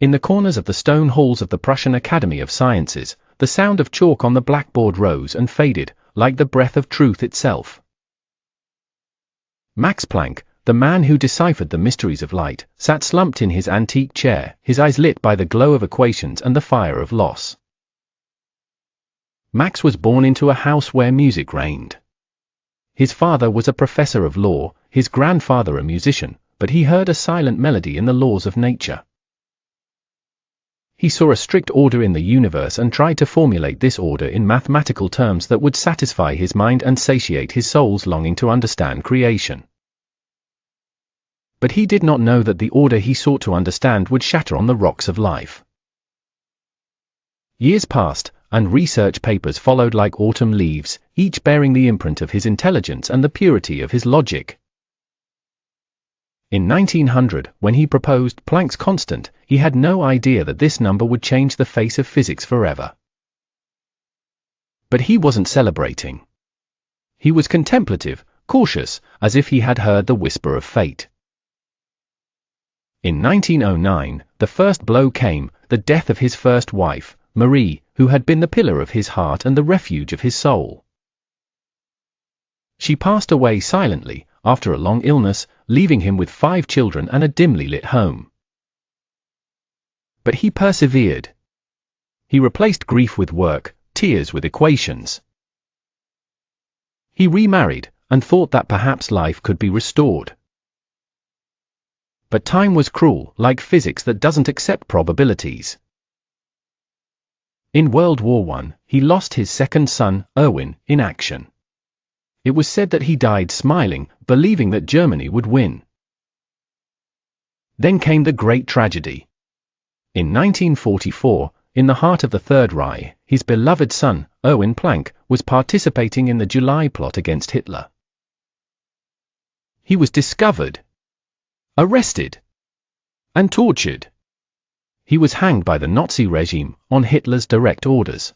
In the corners of the stone halls of the Prussian Academy of Sciences, the sound of chalk on the blackboard rose and faded, like the breath of truth itself. Max Planck, the man who deciphered the mysteries of light, sat slumped in his antique chair, his eyes lit by the glow of equations and the fire of loss. Max was born into a house where music reigned. His father was a professor of law, his grandfather a musician, but he heard a silent melody in the laws of nature. He saw a strict order in the universe and tried to formulate this order in mathematical terms that would satisfy his mind and satiate his soul's longing to understand creation. But he did not know that the order he sought to understand would shatter on the rocks of life. Years passed, and research papers followed like autumn leaves, each bearing the imprint of his intelligence and the purity of his logic. In 1900, when he proposed Planck's constant, he had no idea that this number would change the face of physics forever. But he wasn't celebrating. He was contemplative, cautious, as if he had heard the whisper of fate. In 1909, the first blow came, the death of his first wife, Marie, who had been the pillar of his heart and the refuge of his soul. She passed away silently, after a long illness, leaving him with 5 children and a dimly lit home. But he persevered. He replaced grief with work, tears with equations. He remarried, and thought that perhaps life could be restored. But time was cruel, like physics that doesn't accept probabilities. In World War I, he lost his second son, Erwin, in action. It was said that he died smiling, believing that Germany would win. Then came the great tragedy. In 1944, in the heart of the Third Reich, his beloved son, Erwin Planck, was participating in the July plot against Hitler. He was discovered, arrested, and tortured. He was hanged by the Nazi regime, on Hitler's direct orders.